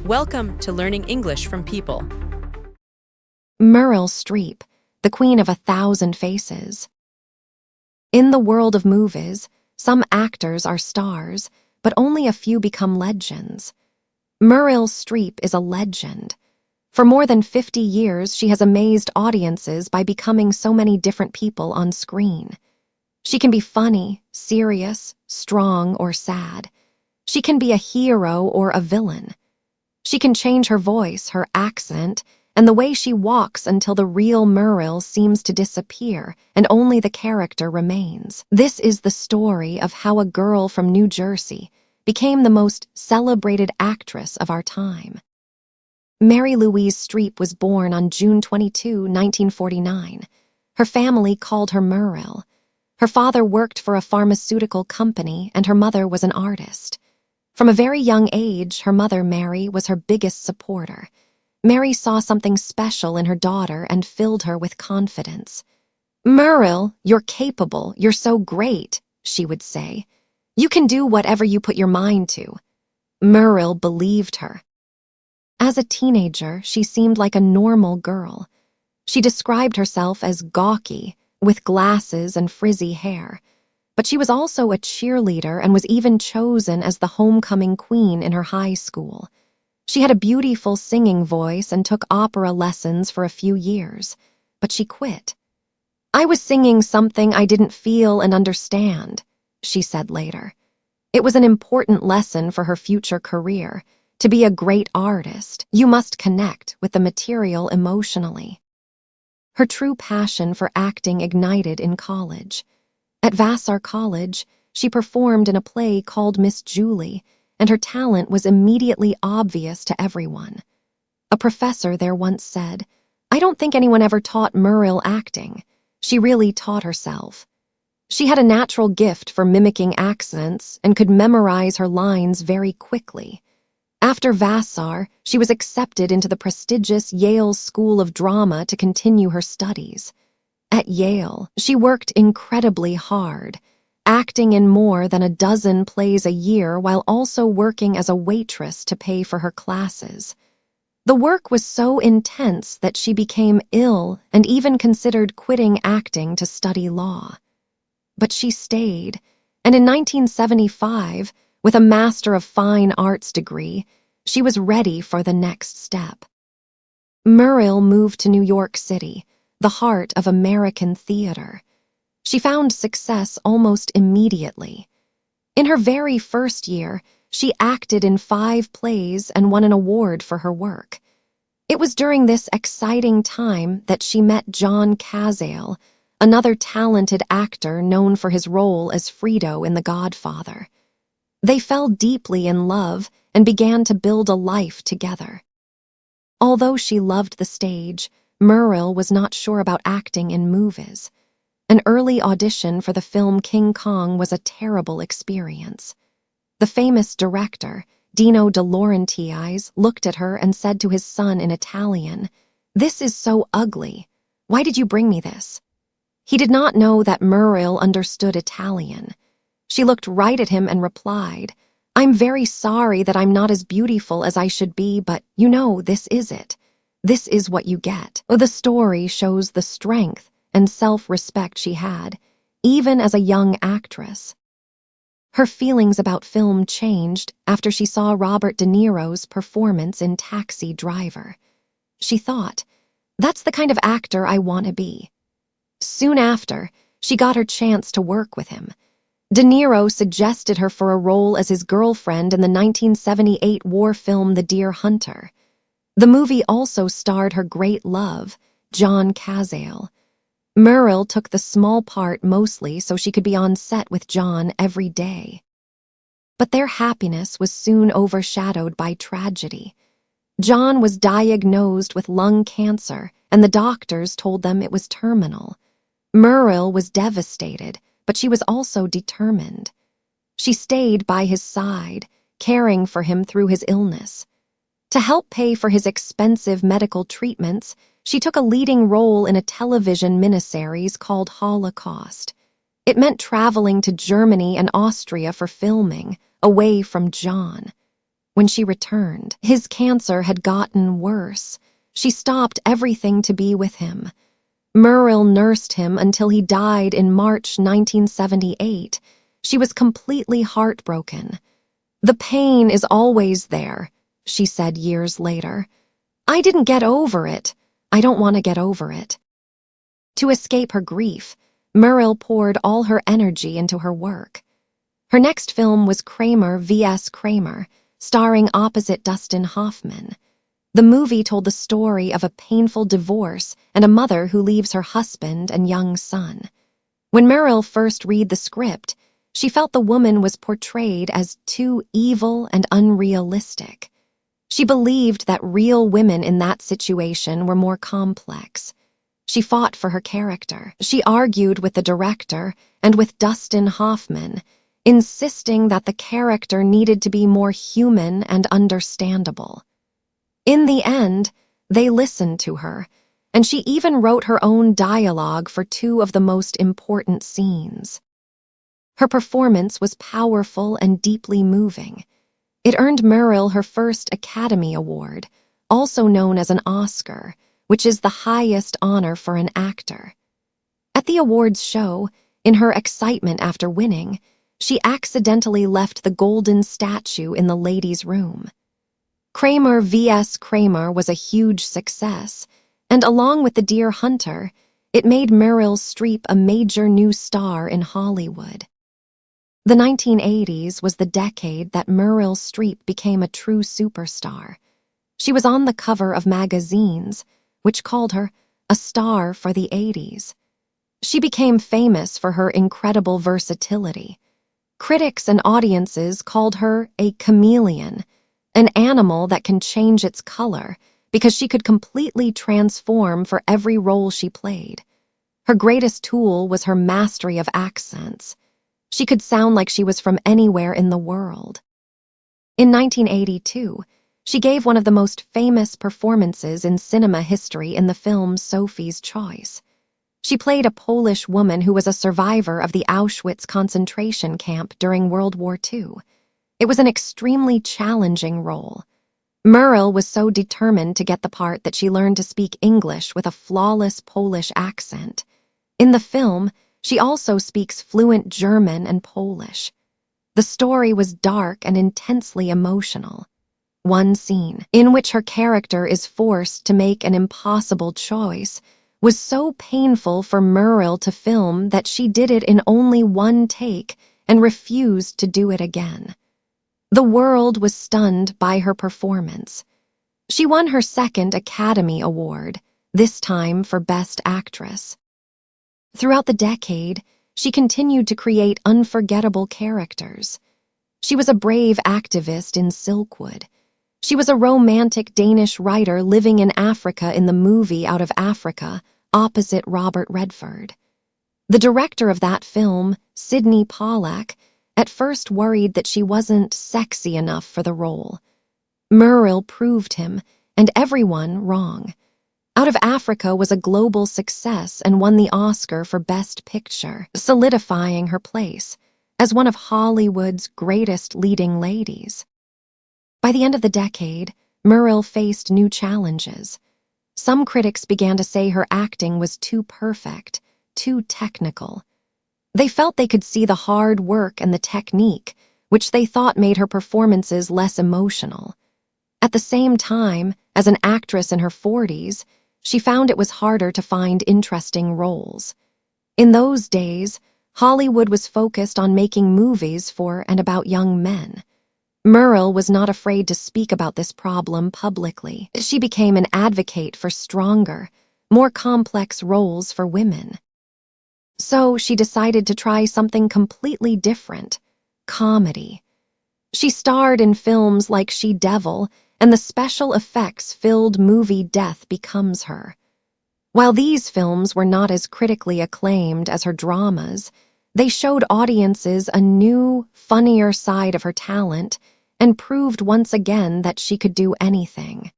Welcome to Learning English from People. Meryl Streep, the queen of 1,000 faces. In the world of movies, some actors are stars, but only a few become legends. Meryl Streep is a legend. For more than 50 years, she has amazed audiences by becoming so many different people on screen. She can be funny, serious, strong, or sad. She can be a hero or a villain. She can change her voice, her accent, and the way she walks until the real Meryl seems to disappear and only the character remains. This is the story of how a girl from New Jersey became the most celebrated actress of our time. Mary Louise Streep was born on June 22, 1949. Her family called her Meryl. Her father worked for a pharmaceutical company and her mother was an artist. From a very young age, her mother, Mary, was her biggest supporter. Mary saw something special in her daughter and filled her with confidence. "Meryl, you're capable, you're so great," she would say. "You can do whatever you put your mind to." Meryl believed her. As a teenager, she seemed like a normal girl. She described herself as gawky, with glasses and frizzy hair. But she was also a cheerleader and was even chosen as the homecoming queen in her high school. She had a beautiful singing voice and took opera lessons for a few years, but she quit. "I was singing something I didn't feel and understand," she said later. It was an important lesson for her future career. To be a great artist, you must connect with the material emotionally. Her true passion for acting ignited in college. At Vassar College, she performed in a play called Miss Julie, and her talent was immediately obvious to everyone. A professor there once said, "I don't think anyone ever taught Meryl acting. She really taught herself." She had a natural gift for mimicking accents and could memorize her lines very quickly. After Vassar, she was accepted into the prestigious Yale School of Drama to continue her studies. At Yale, she worked incredibly hard, acting in more than a dozen plays a year while also working as a waitress to pay for her classes. The work was so intense that she became ill and even considered quitting acting to study law. But she stayed, and in 1975, with a Master of Fine Arts degree, she was ready for the next step. Meryl moved to New York City, the heart of American theater. She found success almost immediately. In her very first year, she acted in 5 plays and won an award for her work. It was during this exciting time that she met John Cazale, another talented actor known for his role as Fredo in The Godfather. They fell deeply in love and began to build a life together. Although she loved the stage, Meryl was not sure about acting in movies. An early audition for the film King Kong was a terrible experience. The famous director, Dino De Laurentiis, looked at her and said to his son in Italian, "This is so ugly. Why did you bring me this?" He did not know that Meryl understood Italian. She looked right at him and replied, "I'm very sorry that I'm not as beautiful as I should be, but this is it. This is what you get." The story shows the strength and self-respect she had, even as a young actress. Her feelings about film changed after she saw Robert De Niro's performance in Taxi Driver. She thought, "That's the kind of actor I want to be." Soon after, she got her chance to work with him. De Niro suggested her for a role as his girlfriend in the 1978 war film The Deer Hunter. The movie also starred her great love, John Cazale. Meryl took the small part mostly so she could be on set with John every day. But their happiness was soon overshadowed by tragedy. John was diagnosed with lung cancer, and the doctors told them it was terminal. Meryl was devastated, but she was also determined. She stayed by his side, caring for him through his illness. To help pay for his expensive medical treatments, she took a leading role in a television miniseries called Holocaust. It meant traveling to Germany and Austria for filming, away from John. When she returned, his cancer had gotten worse. She stopped everything to be with him. Meryl nursed him until he died in March 1978. She was completely heartbroken. "The pain is always there," she said years later. "I didn't get over it. I don't want to get over it." To escape her grief, Meryl poured all her energy into her work. Her next film was Kramer vs. Kramer, starring opposite Dustin Hoffman. The movie told the story of a painful divorce and a mother who leaves her husband and young son. When Meryl first read the script, she felt the woman was portrayed as too evil and unrealistic. She believed that real women in that situation were more complex. She fought for her character. She argued with the director and with Dustin Hoffman, insisting that the character needed to be more human and understandable. In the end, they listened to her, and she even wrote her own dialogue for two of the most important scenes. Her performance was powerful and deeply moving. It earned Meryl her first Academy Award, also known as an Oscar, which is the highest honor for an actor. At the awards show, in her excitement after winning, she accidentally left the golden statue in the ladies' room. Kramer vs. Kramer was a huge success, and along with The Deer Hunter, it made Meryl Streep a major new star in Hollywood. The 1980s was the decade that Meryl Streep became a true superstar. She was on the cover of magazines, which called her a star for the 80s. She became famous for her incredible versatility. Critics and audiences called her a chameleon, an animal that can change its color because she could completely transform for every role she played. Her greatest tool was her mastery of accents. She could sound like she was from anywhere in the world. In 1982, she gave one of the most famous performances in cinema history in the film Sophie's Choice. She played a Polish woman who was a survivor of the Auschwitz concentration camp during World War II. It was an extremely challenging role. Meryl was so determined to get the part that she learned to speak English with a flawless Polish accent. In the film, she also speaks fluent German and Polish. The story was dark and intensely emotional. One scene, in which her character is forced to make an impossible choice, was so painful for Meryl to film that she did it in only one take and refused to do it again. The world was stunned by her performance. She won her second Academy Award, this time for Best Actress. Throughout the decade, she continued to create unforgettable characters. She was a brave activist in Silkwood. She was a romantic Danish writer living in Africa in the movie Out of Africa, opposite Robert Redford. The director of that film, Sidney Pollack, at first worried that she wasn't sexy enough for the role. Meryl proved him, and everyone, wrong. Out of Africa was a global success and won the Oscar for Best Picture, solidifying her place as one of Hollywood's greatest leading ladies. By the end of the decade, Meryl faced new challenges. Some critics began to say her acting was too perfect, too technical. They felt they could see the hard work and the technique, which they thought made her performances less emotional. At the same time, as an actress in her 40s, she found it was harder to find interesting roles. In those days, Hollywood was focused on making movies for and about young men. Meryl was not afraid to speak about this problem publicly. She became an advocate for stronger, more complex roles for women. So she decided to try something completely different: comedy. She starred in films like She-Devil and the special effects-filled movie Death Becomes Her. While these films were not as critically acclaimed as her dramas, they showed audiences a new, funnier side of her talent and proved once again that she could do anything.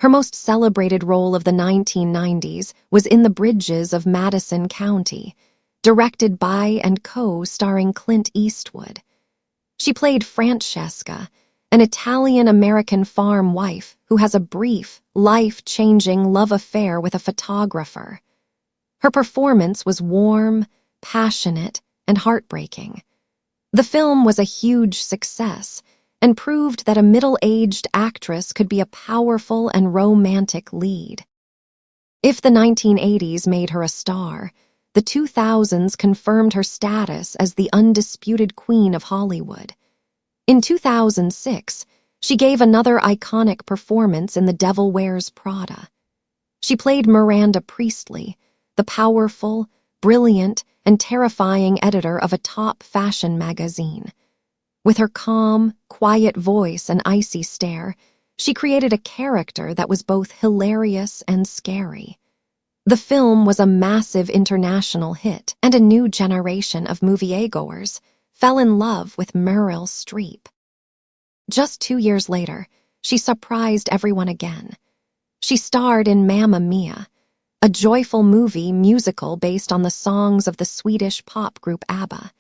Her most celebrated role of the 1990s was in The Bridges of Madison County, directed by and co-starring Clint Eastwood. She played Francesca, an Italian-American farm wife who has a brief, life-changing love affair with a photographer. Her performance was warm, passionate, and heartbreaking. The film was a huge success and proved that a middle-aged actress could be a powerful and romantic lead. If the 1980s made her a star, the 2000s confirmed her status as the undisputed queen of Hollywood. In 2006, she gave another iconic performance in The Devil Wears Prada. She played Miranda Priestley, the powerful, brilliant, and terrifying editor of a top fashion magazine. With her calm, quiet voice and icy stare, she created a character that was both hilarious and scary. The film was a massive international hit, and a new generation of moviegoers fell in love with Meryl Streep. Just 2 years later, she surprised everyone again. She starred in Mamma Mia, a joyful movie musical based on the songs of the Swedish pop group ABBA.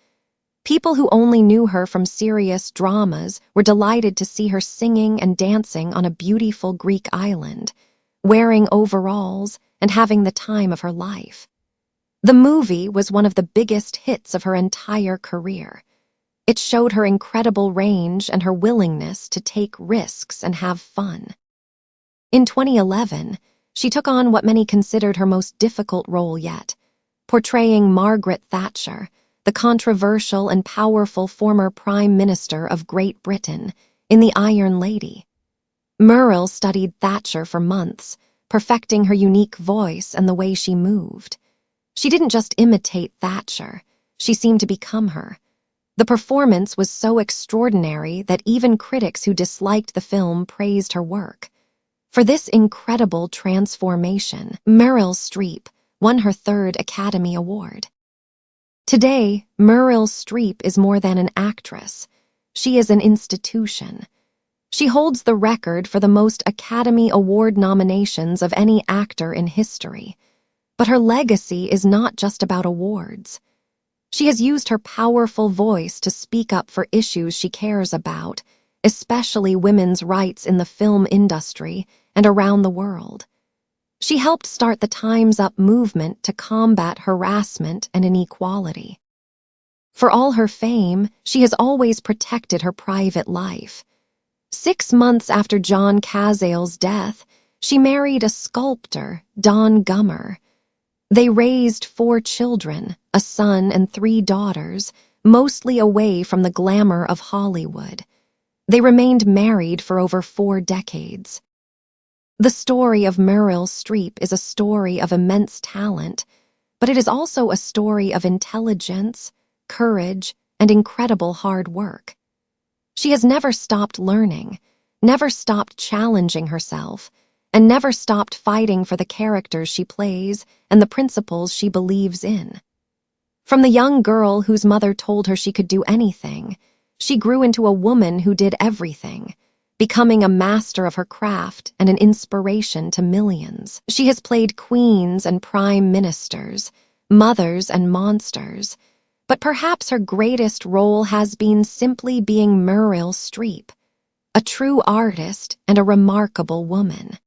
People who only knew her from serious dramas were delighted to see her singing and dancing on a beautiful Greek island, wearing overalls and having the time of her life. The movie was one of the biggest hits of her entire career. It showed her incredible range and her willingness to take risks and have fun. In 2011, she took on what many considered her most difficult role yet, portraying Margaret Thatcher, the controversial and powerful former Prime Minister of Great Britain, in The Iron Lady. Meryl studied Thatcher for months, perfecting her unique voice and the way she moved. She didn't just imitate Thatcher, she seemed to become her. The performance was so extraordinary that even critics who disliked the film praised her work. For this incredible transformation, Meryl Streep won her 3rd Academy Award. Today, Meryl Streep is more than an actress. She is an institution. She holds the record for the most Academy Award nominations of any actor in history. But her legacy is not just about awards. She has used her powerful voice to speak up for issues she cares about, especially women's rights in the film industry and around the world. She helped start the Time's Up movement to combat harassment and inequality. For all her fame, she has always protected her private life. 6 months after John Cazale's death, she married a sculptor, Don Gummer. They raised 4 children, a son and 3 daughters, mostly away from the glamour of Hollywood. They remained married for over 4 decades. The story of Meryl Streep is a story of immense talent, but it is also a story of intelligence, courage, and incredible hard work. She has never stopped learning, never stopped challenging herself, and never stopped fighting for the characters she plays and the principles she believes in. From the young girl whose mother told her she could do anything, she grew into a woman who did everything, becoming a master of her craft and an inspiration to millions. She has played queens and prime ministers, mothers and monsters, but perhaps her greatest role has been simply being Meryl Streep, a true artist and a remarkable woman.